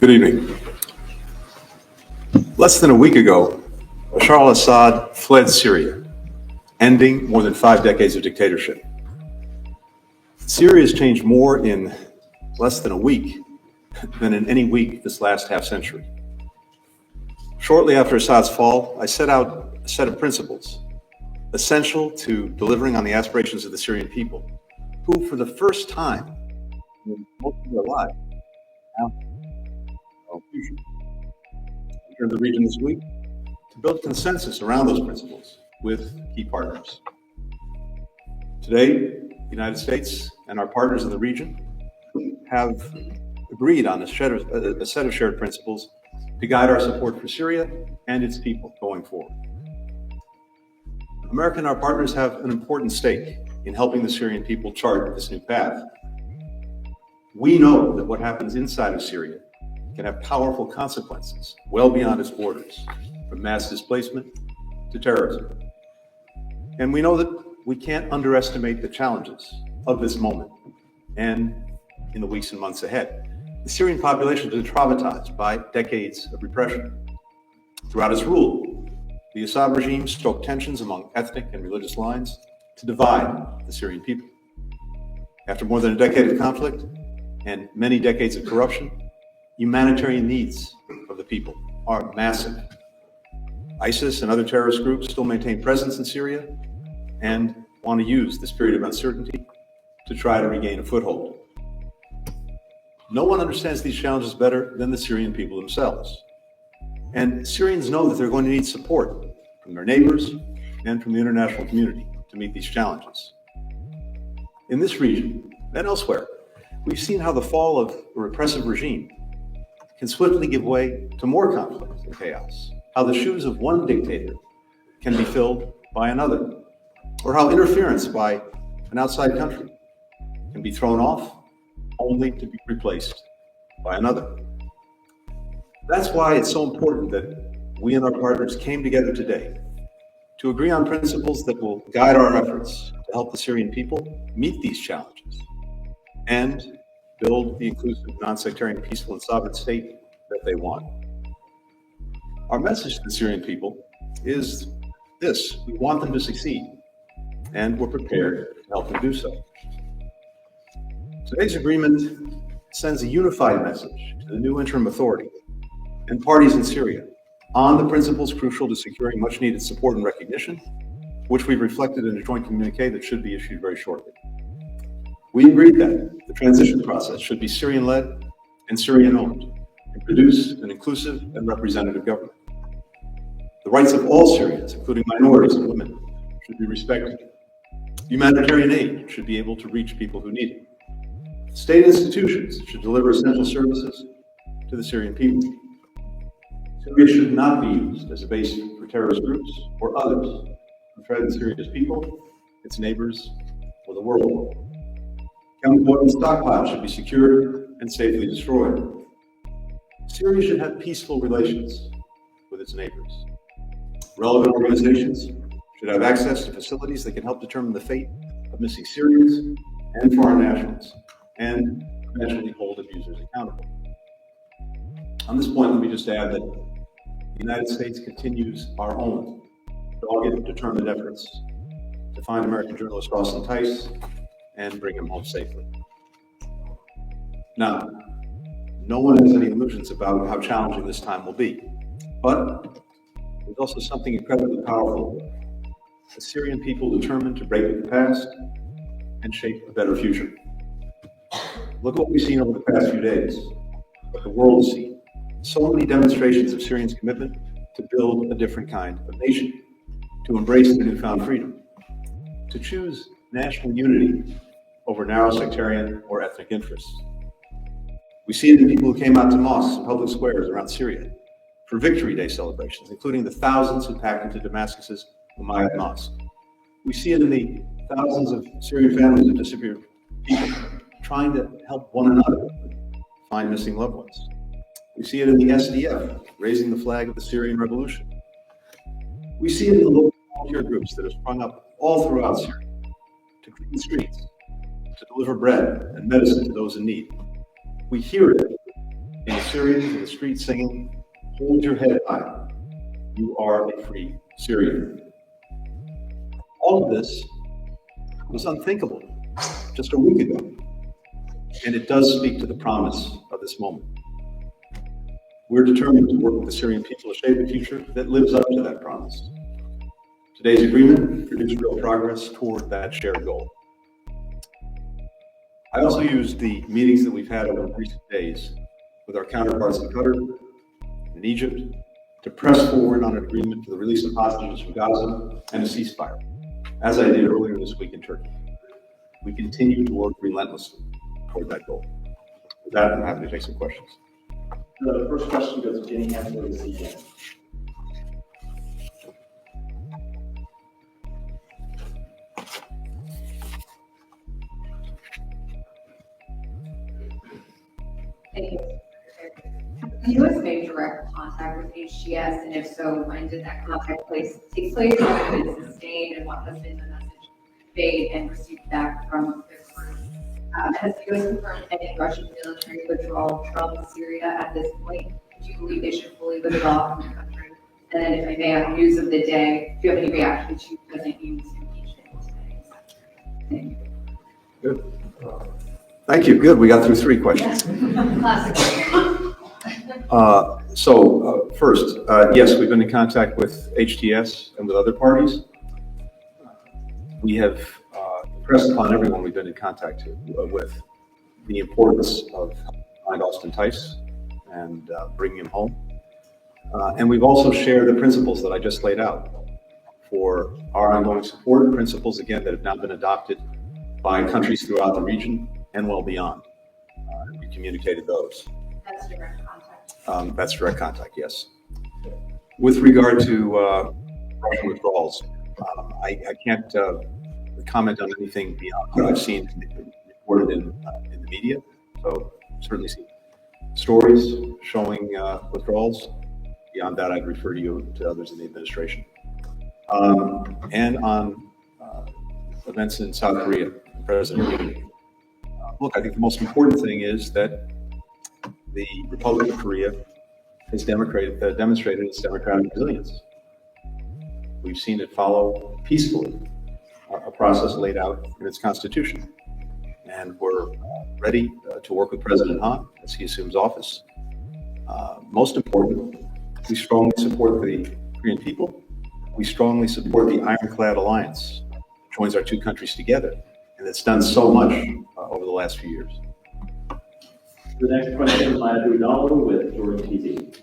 Good evening. Less than a week ago, Bashar al-Assad fled Syria, ending more than 5 decades of dictatorship. Syria has changed more in less than a week than in any week this last half century. Shortly after Assad's fall, I set out a set of principles essential to delivering on the aspirations of the Syrian people, who for the first time in most of their lives now have a future. I entered the region this week to build consensus around those principles with key partners. Today, the United States and our partners in the region have agreed on a set of shared principles to guide our support for Syria and its people going forward. America and our partners have an important stake in helping the Syrian people chart this new path. We know that what happens inside of Syria can have powerful consequences well beyond its borders, from mass displacement to terrorism. And we know that we can't underestimate the challenges of this moment and in the weeks and months ahead. The Syrian population has been traumatized by decades of repression. Throughout its rule, the Assad regime stoked tensions among ethnic and religious lines to divide the Syrian people. After more than a decade of conflict and many decades of corruption, humanitarian needs of the people are massive. ISIS and other terrorist groups still maintain presence in Syria and want to use this period of uncertainty to try to regain a foothold. No one understands these challenges better than the Syrian people themselves. And Syrians know that they're going to need support from their neighbors and from the international community to meet these challenges. In this region and elsewhere, we've seen how the fall of a repressive regime can swiftly give way to more conflict and chaos, how the shoes of one dictator can be filled by another, or how interference by an outside country can be thrown off only to be replaced by another. That's why it's so important that we and our partners came together today to agree on principles that will guide our efforts to help the Syrian people meet these challenges and build the inclusive, non-sectarian, peaceful, and sovereign state that they want. Our message to the Syrian people is this: we want them to succeed, and we're prepared to help them do so. Today's agreement sends a unified message to the new interim authority and parties in Syria on the principles crucial to securing much needed support and recognition, which we've reflected in a joint communique that should be issued very shortly. We agreed that the transition process should be Syrian-led and Syrian-owned and produce an inclusive and representative government. The rights of all Syrians, including minorities and women, should be respected. Humanitarian aid should be able to reach people who need it. State institutions should deliver essential services to the Syrian people. Syria should not be used as a base for terrorist groups or others who threaten Syria's people, its neighbors, or the world. Chemical weapons stockpiles should be secured and safely destroyed. Syria should have peaceful relations with its neighbors. Relevant organizations should have access to facilities that can help determine the fate of missing Syrians and foreign nationals, and eventually hold abusers accountable. On this point, let me just add that the United States continues our own dogged, determined efforts to find American journalist Austin Tice and bring him home safely. Now, no one has any illusions about how challenging this time will be, but there's also something incredibly powerful: the Syrian people determined to break with the past and shape a better future. Look what we've seen over the past few days, what the world has seen. So many demonstrations of Syrians' commitment to build a different kind of nation, to embrace their newfound freedom, to choose national unity over narrow sectarian or ethnic interests. We see it in people who came out to mosques and public squares around Syria for Victory Day celebrations, including the thousands who packed into Damascus's Umayyad Mosque. We see it in the thousands of Syrian families of disappeared people trying to help one another find missing loved ones. We see it in the SDF raising the flag of the Syrian revolution. We see it in the local volunteer groups that have sprung up all throughout Syria to clean streets, to deliver bread and medicine to those in need. We hear it in the Syrians in the streets singing, "Hold your head high, you are a free Syrian." All of this was unthinkable just a week ago, and it does speak to the promise of this moment. We're determined to work with the Syrian people to shape a future that lives up to that promise. Today's agreement produced real progress toward that shared goal. I also used the meetings that we've had over recent days with our counterparts in Qatar and Egypt to press forward on an agreement for the release of hostages from Gaza and a ceasefire, as I did earlier this week in Turkey. We continue to work relentlessly toward that goal. With that, I'm happy to take some questions. The first question goes to Jenny Hansel of CGN. Thank you. The U.S. made direct contact with HTS, and if so, when did that contact take place? What has been sustained, and what has been the message conveyed and received back from the group? Has the U.S. confirmed any Russian military withdrawal from Syria at this point? Do you believe they should fully withdraw from the country? And then, if I may have news of the day, do you have any reaction to President Yoon's impeachment today? Thank you. Good. Thank you. Good. We got through three questions. Classic. First, yes, we've been in contact with HTS and with other parties. We have impressed upon everyone we've been in contact with the importance of find Austin Tice and bringing him home. And we've also shared the principles that I just laid out for our ongoing support, principles, again, that have now been adopted by countries throughout the region and well beyond. We communicated those. That's direct contact. That's direct contact, yes. With regard to Russian withdrawals, I can't comment on anything beyond what I've seen reported in the media. So certainly see stories showing withdrawals. Beyond that, I'd refer you to others in the administration. And on events in South Korea, President Yoon. Look, I think the most important thing is that the Republic of Korea has demonstrated its democratic resilience. We've seen it follow peacefully a process laid out in its constitution. And we're ready to work with President Han as he assumes office. Most important, we strongly support the Korean people. We strongly support the Ironclad Alliance that joins our two countries together, and it's done so much over the last few years. The next question is by Rubina with Jordan TV.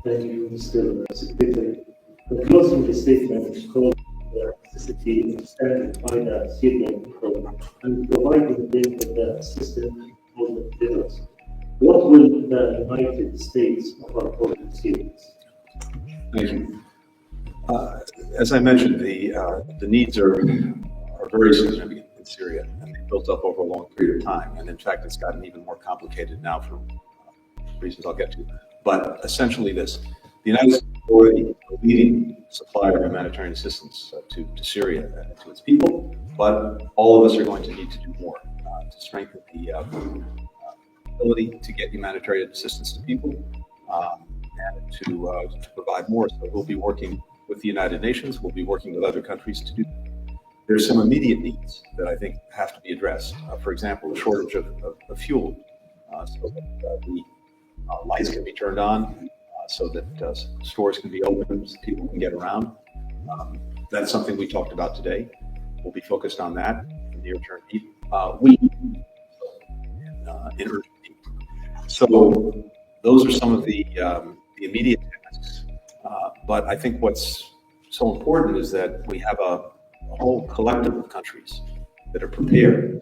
Thank you, Mr. Secretary. The closing statement called the necessity of standing by the Syrian people and providing them with the assistance for the leaders. What will the United States offer for the Syrians? Thank you. As I mentioned, the needs are very significant in Syria, and they've built up over a long period of time. And in fact, it's gotten even more complicated now for reasons I'll get to. But essentially this, the United States is already a leading supplier of humanitarian assistance to Syria and to its people, but all of us are going to need to do more to strengthen the ability to get humanitarian assistance to people and to provide more. So we'll be working with the United Nations, we'll be working with other countries to do that. There's some immediate needs that I think have to be addressed. For example, the shortage of fuel, so that the lights can be turned on, so that stores can be opened, so people can get around. That's something we talked about today. We'll be focused on that in near-term need. In urgent need. So those are some of the immediate tasks. But I think what's so important is that we have a whole collective of countries that are prepared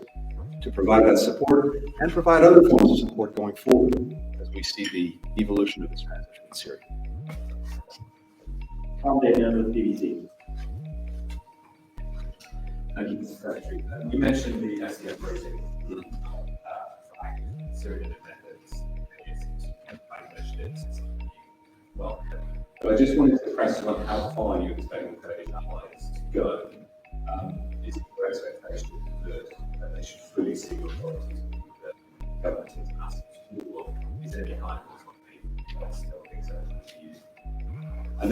to provide that support and provide other forms of support going forward as we see the evolution of this transition in Syria. Tom Dayton with BBC. Thank you, Mr. Secretary. You mentioned the SDF project for Syrian independence and initiatives. Well, but I just wanted to press you on how far you expect the Kurdish allies to go. Is it your expectation that they should fully see your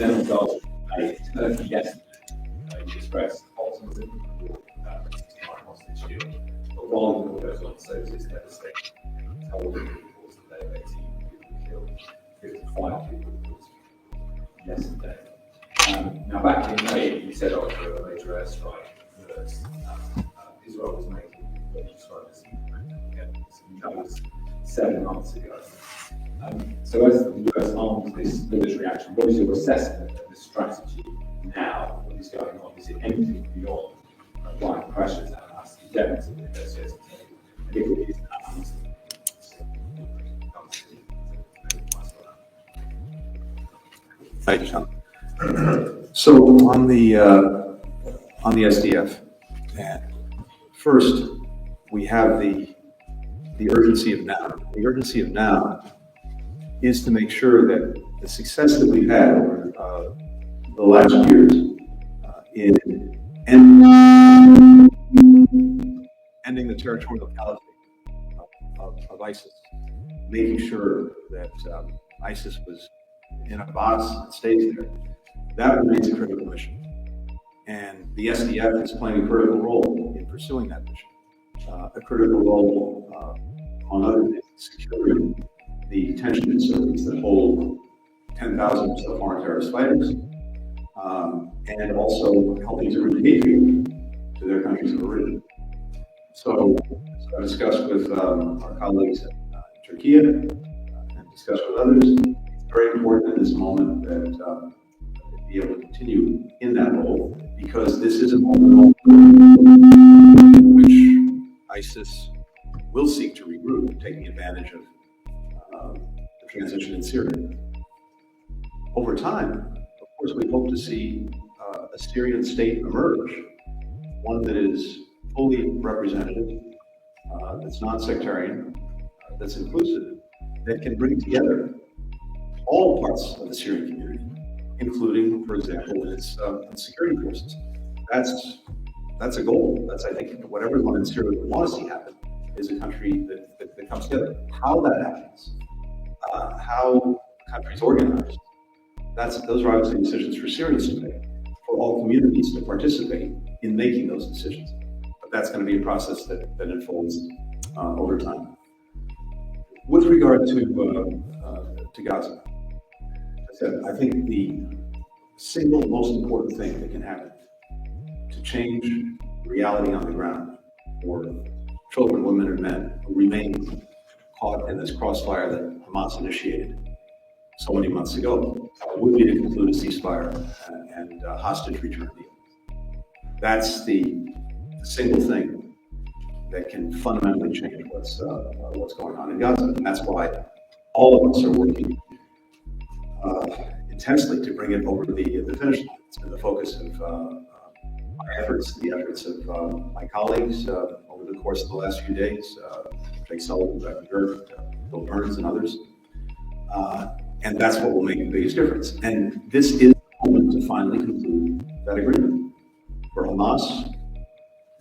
then on Gaza, Turkey yesterday, you expressed optimism for hostage deal. But while the war goes on, so is devastation. Told reports that there were 18 people killed, 55 people yesterday. Now, back in May, you said after a major airstrike that Israel was making what you described as that was 7 months ago. So as the US arms this military action, what is your assessment of the strategy now? What is going on? Is it anything beyond applying pressure to Hamas? Is there anything negotiating? And if it is Hamas, Thank you, Sean. So on the SDF, first we have the urgency of now. The urgency of now is to make sure that the success that we've had over the last years in ending the territorial caliphate of ISIS, making sure that ISIS was in a box and stays there, that remains a critical mission. And the SDF is playing a critical role in pursuing that mission. A critical role, among other things, securing the detention facilities that hold 10,000 or so foreign terrorist fighters, and also helping to repatriate to their countries of origin. So I discussed with our colleagues in Turkey and discussed with others. It's very important at this moment that be able to continue in that role, because this is a moment in which ISIS will seek to regroup, taking advantage of the transition in Syria. Over time, of course, we hope to see a Syrian state emerge, one that is fully representative, that's non-sectarian, that's inclusive, that can bring together all parts of the Syrian community, including, for example, its security forces. That's a goal. That's, I think, what everyone in Syria would want to see happen, is a country that comes together. How that happens, how the country's organized, those are obviously decisions for Syrians to make, for all communities to participate in making those decisions. But that's going to be a process that unfolds over time. With regard to Gaza, I think the single most important thing that can happen to change reality on the ground for children, women, and men who remain caught in this crossfire that Hamas initiated so many months ago would be to conclude a ceasefire and hostage return deal. That's the single thing that can fundamentally change what's going on in Gaza, and that's why all of us are working intensely to bring it over the finish line. It's been the focus of my efforts, the efforts of my colleagues over the course of the last few days, Jake Sullivan, Becky Dirk, Bill Burns, and others. And that's what will make the biggest difference. And this is the moment to finally conclude that agreement. For Hamas,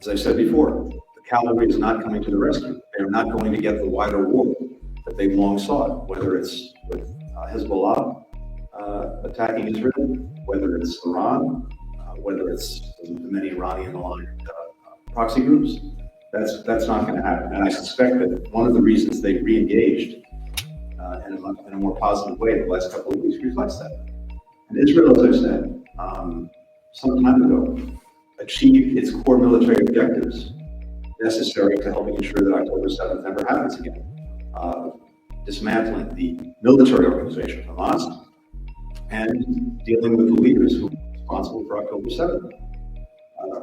as I said before, the cavalry is not coming to the rescue. They are not going to get the wider war that they've long sought, whether it's with Hezbollah attacking Israel, whether it's Iran, whether it's the many Iranian-aligned proxy groups. That's not going to happen. And I suspect that one of the reasons they re-engaged in a more positive way in the last couple of weeks reflects that. And Israel, as I said, some time ago, achieved its core military objectives necessary to helping ensure that October 7th never happens again. Dismantling the military organization of Hamas and dealing with the leaders who are responsible for October 7th.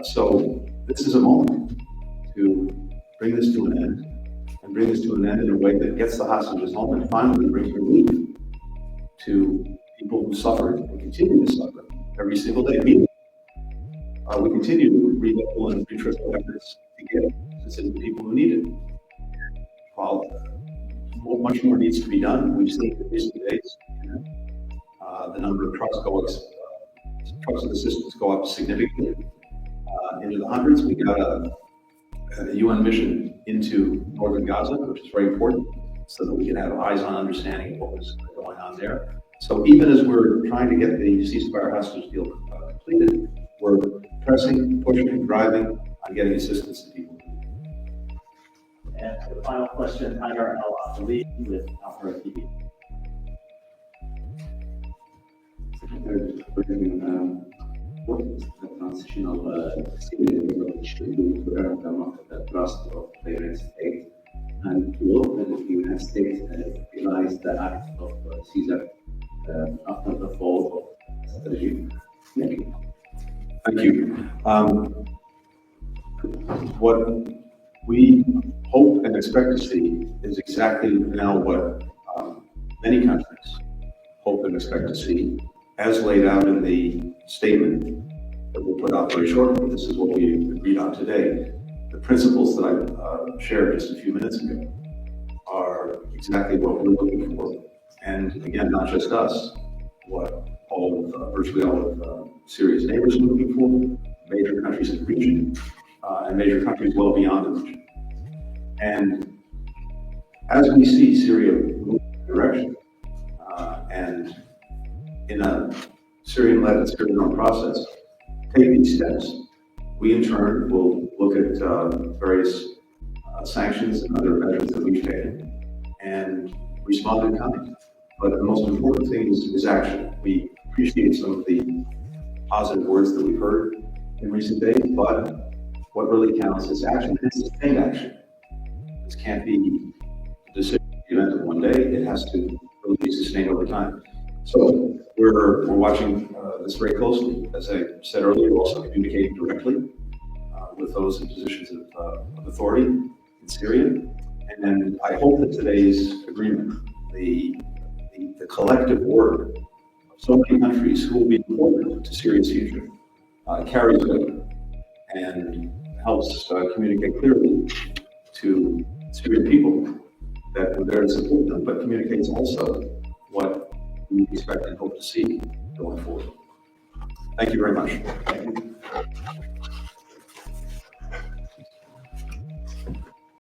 So this is a moment to bring this to an end, and bring this to an end in a way that gets the hostages home and finally brings relief to people who suffered and continue to suffer every single day. We continue to redouble and retriple efforts to get assistance to people who need it. While much more needs to be done, we've seen in recent days the number of trucks of assistance go up significantly into the hundreds. We got a UN mission into northern Gaza, which is very important, so that we can have eyes-on understanding of what was going on there. So even as we're trying to get the ceasefire hostage deal completed, we're pressing, pushing, driving on getting assistance to people. And the final question, Hagar Al-Afali with Alpha TV. What is the transition of Syrian language to earn the trust of the United States and to hope that the United States realize the act of Caesar after the fall of the regime? Thank you. Thank you. What we hope and expect to see is exactly now what many countries hope and expect to see, as laid out in the statement that we'll put out very shortly. This is what we agreed on today. The principles that I shared just a few minutes ago are exactly what we're looking for. And again, not just us, what virtually all of Syria's neighbors are looking for, major countries in the region, and major countries well beyond the region. And as we see Syria move in that direction, and in a Syrian-led and Syrian-run process, take these steps, we in turn will look at various sanctions and other measures that we've taken and respond in kind. But the most important thing is action. We appreciate some of the positive words that we've heard in recent days, but what really counts is action, and sustained action. This can't be a decision event of one day. It has to really be sustained over time. So we're watching this very closely. As I said earlier, we're also communicating directly with those in positions of authority in Syria. And then I hope that today's agreement, the collective work of so many countries who will be important to Syria's future, carries weight and helps communicate clearly to Syrian people that we're there to support them, but communicates also what we expect and hope to see going forward. Thank you very much. Thank you.